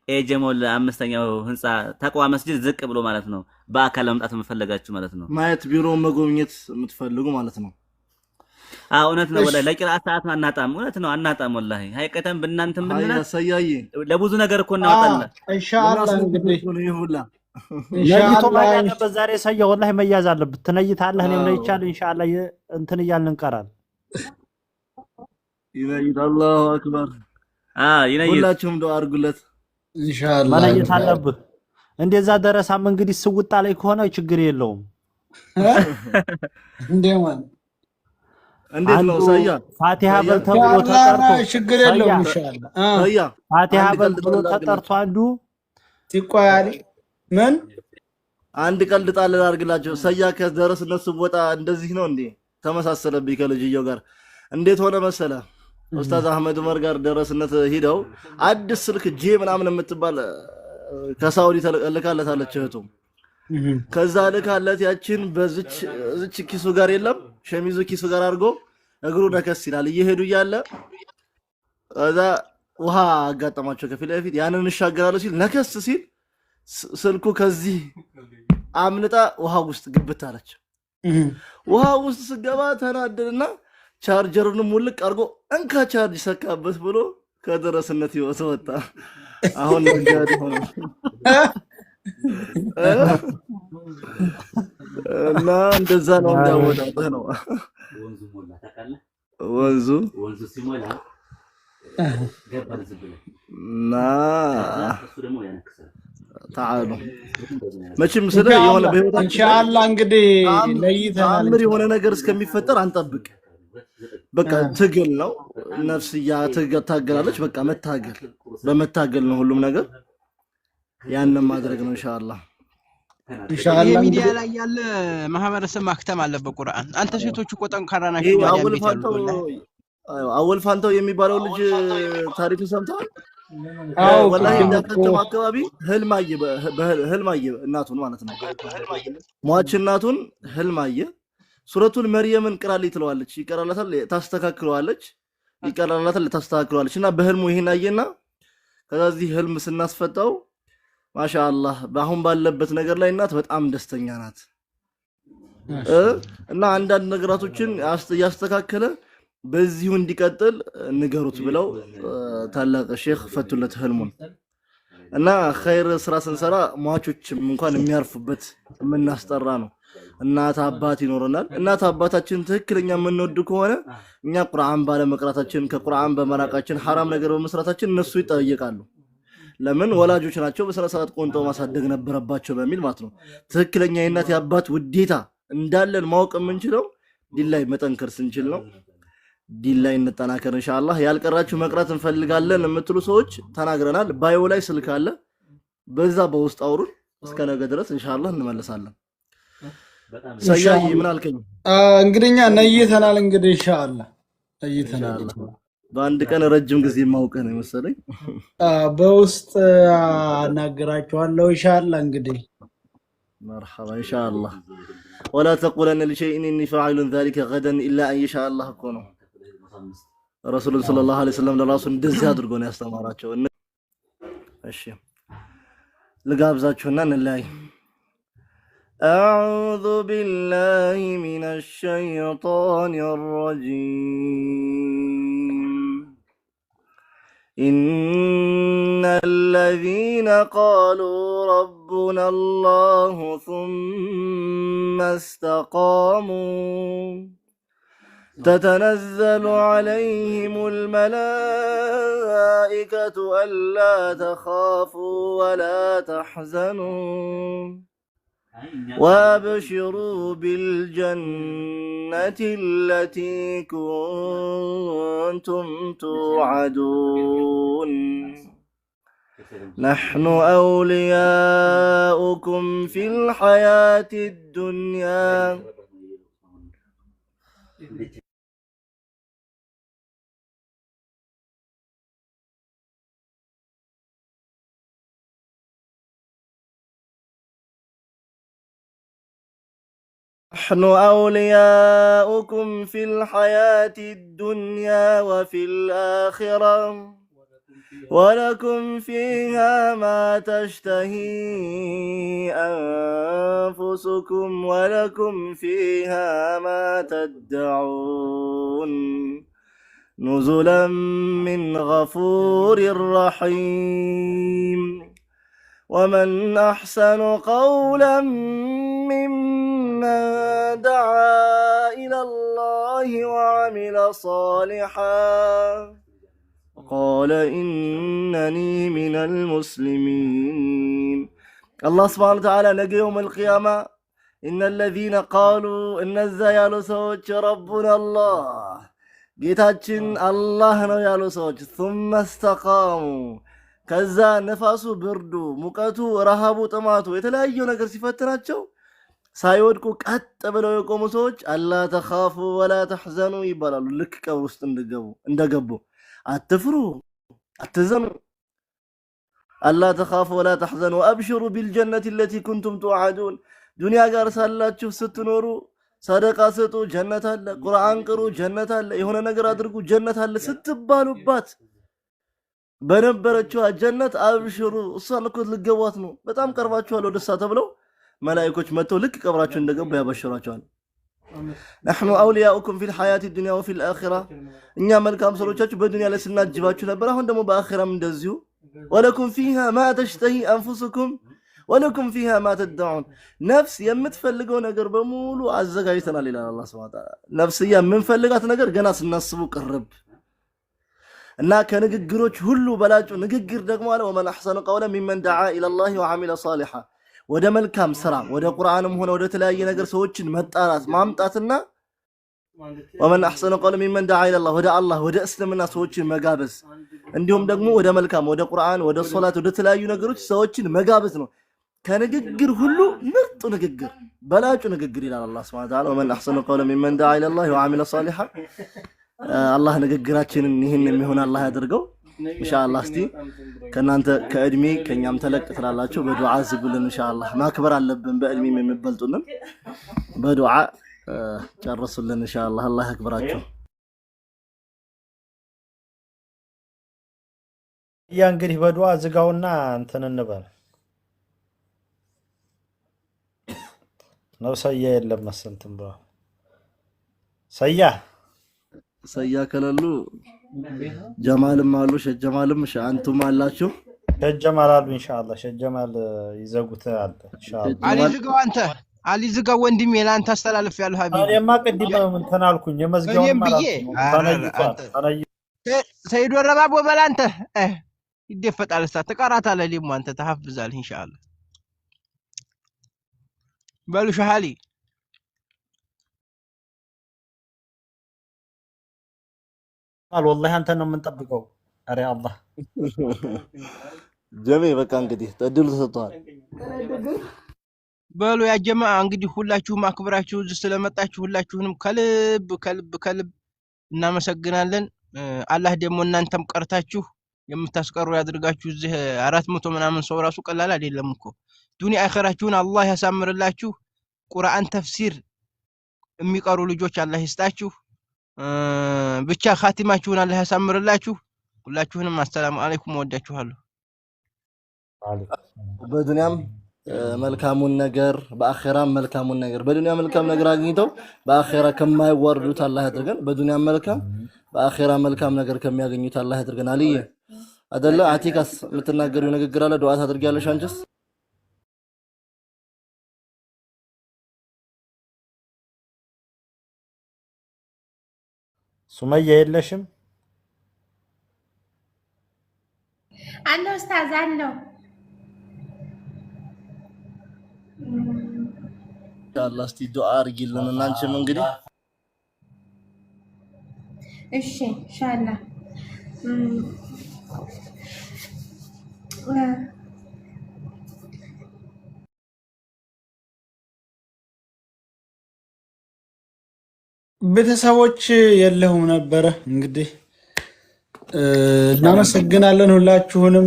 ኤጀሞል 5ኛው ህንጻ ተቋዋ መስጂድ ዝቅ ብሎ ማለት ነው። በአካል ለመምጣት የምፈልጋችሁ ማለት ነው። ማየት ቢሮ መጎብኘት የምትፈልጉ ማለት ነው። እውነት ነው። ወላሂ ለቂራት ሰዓት አናጣም። እውነት ነው አናጣም። ወላሂ ሀይቀተን በእናንተም ብንና ለብዙ ነገር እኮ እናወጣለን። ኢንሻአላህ እንግዲህ ይሁላ ለይቶ ማያለበት ዛሬ ሰየ ወላሂ መያዝ አለበት። ትነይታለህ እኔም ለይቻል ኢንሻአላህ እንትን እያልን እንቀራለን። ይነይት አላሁ አክበር። ይነይት ሁላችሁም ዱአ አድርጉለት ኢንሻአላህ። መለየት አለብህ። እንደዛ ደረሳም እንግዲህ ስውጣ ላይ ከሆነ ችግር የለውም። እንደማን እንዴት ነው ሰያ ፋቲሃ በል ተብሎ ተጠርቶ ችግር የለውም ኢንሻአላህ። ሰያ ፋቲሃ በል ተብሎ ተጠርቶ አንዱ ሲቆያሊ ምን አንድ ቀልድ ጣል አድርግላችሁ። ሰያ ከደረስነት ስወጣ እንደዚህ ነው እንዴ? ተመሳሰለብኝ ከልጅየው ጋር። እንዴት ሆነ መሰለ ኡስታዝ አህመድ ዑመር ጋር ደረስነት ሄደው አዲስ ስልክ ጄ ምናምን የምትባል ከሳውዲ ተልካለታለች እህቱ። ከዛ ልካለት ያችን በዚች ኪሱ ጋር የለም ሸሚዙ ኪሱ ጋር አድርጎ እግሩ ነከስ ይላል። እየሄዱ እያለ ከዛ ውሃ አጋጠማቸው ከፊት ለፊት። ያንን እንሻገራለሁ ሲል ነከስ ሲል ስልኩ ከዚህ አምልጣ ውሃ ውስጥ ግብት አለች። ውሃ ውስጥ ስገባ ተናደደና ቻርጀሩን ሙልቅ አድርጎ እንካ ቻርጅ ሰካበት ብሎ ከደረስነት ህይወት ወጣ። አሁን ነጋዴ ሆነ እና እንደዛ ነው እንዳወጣው ነው ወንዙ ሲሞላ ገባል ዝብለ እና ታዓሉ መቼም ስለ የሆነ በህይወታችን ኢንሻአላህ እንግዲህ ለይተናል። አምር የሆነ ነገር እስከሚፈጠር አንጠብቅ። በቃ ትግል ነው። ነፍስያ ታገላለች። በቃ መታገል በመታገል ነው ሁሉም ነገር። ያንን ማድረግ ነው ኢንሻአላህ። ኢንሻአላህ ሚዲያ ላይ ያለ ማህበረሰብ ማክተም አለበት ቁርአን። አንተ ሴቶች እኮ ጠንካራ ናችሁ። አወል ፋንታው የሚባለው ልጅ ታሪክ ሰምተዋል? ወላሂ እንደከተማ አካባቢ ህልማየ እናቱን ማለት ነው። ሟች እናቱን ህልማየ ሱረቱል መርየምን ቅራልኝ ትለዋለች። ይቀራላታል፣ ታስተካክለዋለች። ይቀራላታል፣ ታስተካክለዋለች። እና በህልሙ ይሄን አየና ከዛዚህ ህልም ስናስፈጣው ማሻአላህ በአሁን ባለበት ነገር ላይ እናት በጣም ደስተኛ ናት። እና አንዳንድ ነገራቶችን ያስተካከለ በዚሁ እንዲቀጥል ንገሩት ብለው ታላቅ ሼክ ፈቱለት ህልሙን። እና ኸይር ስራ ስንሰራ ሟቾችም እንኳን የሚያርፉበት የምናስጠራ ነው። እናት አባት ይኖርናል። እናት አባታችን ትክክለኛ የምንወድ ከሆነ እኛ ቁርአን ባለመቅራታችን ከቁርአን በመራቃችን ሐራም ነገር በመስራታችን እነሱ ይጠየቃሉ። ለምን ወላጆች ናቸው፣ በስነ ስርዓት ቆንጠው ማሳደግ ነበረባቸው በሚል ማለት ነው። ትክክለኛ የእናት የአባት ውዴታ እንዳለን ማወቅ የምንችለው ዲን ላይ መጠንከር ስንችል ነው። ዲን ላይ እንጠናከር ኢንሻአላህ። ያልቀራችሁ መቅራት እንፈልጋለን የምትሉ ሰዎች ተናግረናል። ባዮ ላይ ስልክ አለ፣ በዛ በውስጥ አውሩን። እስከ ነገ ድረስ ኢንሻአላህ እንመለሳለን። ሰያይ ምን አልከኝ? እንግዲህኛ ነይተናል። እንግዲህ ኢንሻአላህ ነይተናል። በአንድ ቀን ረጅም ጊዜ ማውቀን ነው መሰለኝ። በውስጥ አናገራችኋለሁ ኢንሻአላህ። እንግዲህ مرحبا إن شاء الله. ولا تقولن لشيء إني فاعل ذلك غدا إلا أن يشاء الله كونه. رسول صلى الله عليه وسلم لراسه እንደዚህ አድርጎ ነው ያስተማራቸው። እሺ ልጋብዛችሁና እንለያይ። أعوذ بالله من الشيطان الرجيم. إن الذين قالوا ربنا الله ثم استقاموا تتنزل عليهم الملائكة ألا تخافوا ولا تحزنوا وابشروا بالجنة التي كنتم توعدون نحن أولياؤكم في الحياة الدنيا نحن أولياؤكم في الحياة الدنيا وفي الآخرة ولكم فيها ما تشتهي أنفسكم ولكم فيها ما تدعون نزلا من غفور رحيم ومن أحسن قولا ممن دعا إلى الله وعمل صالحا قال إنني من المسلمين. الله سبحانه وتعالى نجي يوم القيامة إن الذين قالوا إن الزيال سوج ربنا الله جيتاتشن الله نو يالو سوج ثم استقاموا ከዛ ነፋሱ ብርዱ ሙቀቱ ረሃቡ ጥማቱ የተለያዩ ነገር ሲፈትናቸው ሳይወድቁ ቀጥ ብለው የቆሙ ሰዎች አላ ተኻፉ ወላ ተሕዘኑ ይባላሉ። ልክ ቀብር ውስጥ እንደገቡ አትፍሩ አትዘኑ አላ ተኻፉ ወላ ተሕዘኑ ወአብሽሩ ቢልጀነቲ التي كنتم توعدون ዱንያ ጋር ሳላችሁ ስትኖሩ ሰደቃ ስጡ ጀነት አለ፣ ቁርአን ቅሩ ጀነት አለ፣ የሆነ ነገር አድርጉ ጀነት አለ ስትባሉባት በነበረችው ጀነት አብሽሩ እሷን እኮ ልገቧት ነው በጣም ቀርባችኋል ወደሳ ተብለው መላእክቶች መጥተው ልክ ቀብራችሁ እንደገቡ ያበሽሯቸዋል። نحن أولياؤكم في الحياة الدنيا وفي الآخرة እኛ መልካም ሰሎቻችሁ በዱንያ ላይ ስናጅባችሁ ነበር አሁን ደግሞ በአኺራም እንደዚሁ ولكم فيها ما تشتهي أنفسكم ولكم فيها ما تدعون ነፍስ የምትፈልገው ነገር በሙሉ አዘጋጅተናል ይላል አላህ Subhanahu Wa Ta'ala። ነፍስያ የምንፈልጋት ነገር ገና ስናስቡ ቅርብ እና ከንግግሮች ሁሉ በላጩ ንግግር ደግሞ አለ ወመን አህሰኑ ቀውለን ሚመን ደዓ ኢለላሂ ወዐሚለ ሷሊሐ ወደ መልካም ስራ ወደ ቁርአንም ሆነ ወደ ተለያየ ነገር ሰዎችን መጣራት ማምጣትና ወመን አህሰኑ ቀውለን ሚመን ደዓ ኢለላሂ ወደ አላህ ወደ እስልምና ሰዎችን መጋበዝ እንዲሁም ደግሞ ወደ መልካም ወደ ቁርአን ወደ ሶላት ወደ ተለያዩ ነገሮች ሰዎችን መጋበዝ ነው። ከንግግር ሁሉ ምርጡ ንግግር በላጩ ንግግር ይላል አላህ Subhanahu Wa Ta'ala ወመን አህሰኑ ቀውለን ሚመን ደዓ ኢለላሂ ወዐሚለ ሷሊሐ አላህ ንግግራችንን ይሄን የሚሆን አላህ ያድርገው ኢንሻአላህ። እስቲ ከናንተ ከእድሜ ከኛም ተለቅ ትላላችሁ በዱዓ ዝብልን ኢንሻአላህ ማክበር አለብን በእድሜም የሚበልጡንን በዱዓ ጨርሱልን ኢንሻአላህ አላህ ያክብራችሁ። ያ እንግዲህ በዱዓ ዝጋውና እንትን እንበል ነው ሰያ የለም መሰንተም ብራ ሰያ ከለሉ ጀማልም አሉ ሸጀማልም አንቱም አላችሁ ሸጀማል አሉ ኢንሻአላህ ሸጀማል ይዘጉታል ኢንሻአላህ። አሊ ዝጋው ወንድሜ ላንተ አስተላልፍ ያለው ሀቢብ እኔማ ቅድም ምን ተናልኩኝ የመዝጊያውን ማለት ነው ሰይዶ ረባቦ በላንተ ይደፈጣል ተቀራታለህ ሊሙ አንተ ተሐፍዛለህ ኢንሻአላህ በሉ ሻሃሊ والله አንተ ነው የምንጠብቀው። አሬ አላህ ጀሜ በቃ እንግዲህ ተድሉ ተሰጥቷል። በሉ ያ ጀማዓ እንግዲህ ሁላችሁም አክብራችሁ እዚህ ስለመጣችሁ ሁላችሁንም ከልብ እናመሰግናለን። አላህ ደግሞ እናንተም ቀርታችሁ የምታስቀሩ ያድርጋችሁ። እዚህ 400 ምናምን ሰው ራሱ ቀላል አይደለም እኮ ዱንያ አኺራችሁን አላህ ያሳምርላችሁ። ቁርአን ተፍሲር የሚቀሩ ልጆች አላህ ይስጣችሁ። ብቻ ኻቲማችሁን አላህ ያሳምርላችሁ። ሁላችሁንም አሰላሙ አለይኩም ወዳችኋለሁ። በዱንያም መልካሙን ነገር በአኺራም መልካሙን ነገር በዱንያ መልካም ነገር አግኝተው በአኺራ ከማይወርዱት አላህ ያድርገን። በዱንያ መልካም በአኺራ መልካም ነገር ከሚያገኙት አላህ ያድርገን። አልይ አደለ አቲካስ የምትናገሪው ንግግር አለ ዱዓ ታድርጊያለሽ አንቺስ? ሱመያ የለሽም? አለው ኡስታዝ አለው። ኢንሻአላህ እስቲ ዱዓ አድርጊልን እና አንቺም እንግዲህ እሺ ኢንሻአላህ ቤተሰቦች የለሁም ነበረ። እንግዲህ እናመሰግናለን ሁላችሁንም፣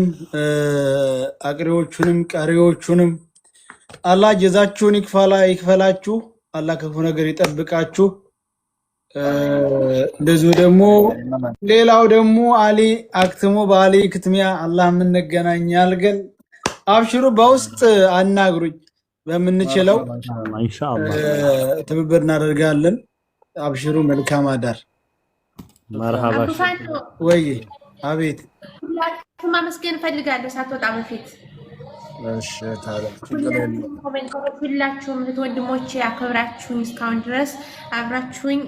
አቅሪዎቹንም ቀሪዎቹንም። አላህ ጀዛችሁን ይክፈላችሁ። አላህ ክፉ ነገር ይጠብቃችሁ። እንደዚሁ ደግሞ ሌላው ደግሞ አሊ አክትሞ በአሊ ክትሚያ አላህ የምንገናኛል። ግን አብሽሩ፣ በውስጥ አናግሩኝ፣ በምንችለው ኢንሻአላህ ትብብር እናደርጋለን። አብሽሩ፣ መልካም አዳር። መርሃባ። ወይ አቤት፣ ሁላችሁም ማመስገን እፈልጋለሁ ሳትወጣ በፊት። እሺ ታዲያ ሁላችሁም እህት ወንድሞቼ አክብራችሁኝ እስካሁን ድረስ አብራችሁኝ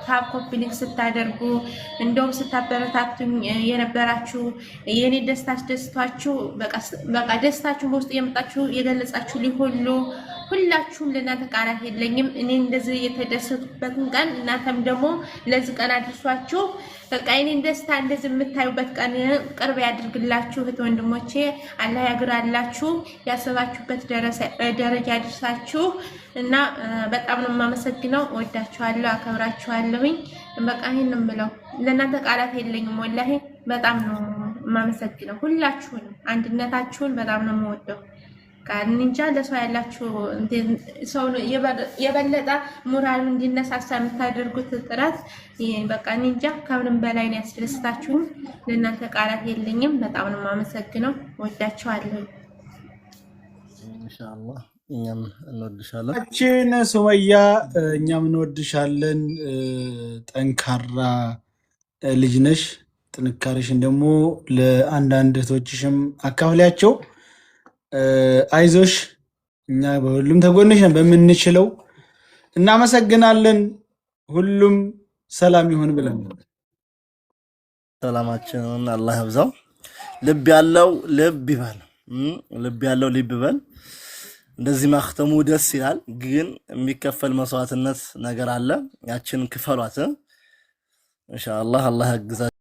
ታፕ ኮፒ ሊንክ ስታደርጉ እንደውም ስታበረታቱኝ የነበራችሁ የኔ ደስታ አስደስቷችሁ በቃ ደስታችሁን በውስጥ የመጣችሁ የገለጻችሁ ሁሉ ሁላችሁም ለእናንተ ቃላት የለኝም። እኔ እንደዚህ የተደሰቱበትን ቀን እናንተም ደግሞ ለዚህ ቀን አድርሷችሁ በቃ እኔን ደስታ እንደዚህ የምታዩበት ቀን ቅርብ ያድርግላችሁ። እህት ወንድሞቼ አላህ ያግራላችሁ፣ ያሰባችሁበት ደረጃ ያድርሳችሁ እና በጣም ነው የማመሰግነው። ወዳችኋለሁ፣ አከብራችኋለሁኝ። በቃ ይሄን የምለው ለእናንተ ቃላት የለኝም። ወላሂ በጣም ነው የማመሰግነው ሁላችሁንም፣ አንድነታችሁን በጣም ነው የምወደው። እንጃ ለሰው ያላችሁ ሰው የበለጠ ሞራሉ እንዲነሳሳ የምታደርጉት ጥረት በቃ እንጃ ከምንም በላይ ነው ያስደስታችሁኝ። ለእናንተ ቃላት የለኝም። በጣም ነው የማመሰግነው። ወዳችኋለሁ። ኢንሻአላህ እኛም እንወድሻለን። አችን ሱመያ እኛም እንወድሻለን። ጠንካራ ልጅ ነሽ። ጥንካሬሽን ደግሞ ለአንዳንድ እህቶችሽም አካፍሊያቸው። አይዞሽ፣ እኛ በሁሉም ተጎንሽ ነን በምንችለው። እናመሰግናለን። ሁሉም ሰላም ይሁን ብለን ሰላማችንን አላህ ያብዛው። ልብ ያለው ልብ ይበል፣ ልብ ያለው ልብ ይበል። እንደዚህ ማክተሙ ደስ ይላል፣ ግን የሚከፈል መስዋዕትነት ነገር አለ። ያችን ክፈሏት ኢንሻአላህ። አላህ ያግዛችሁ።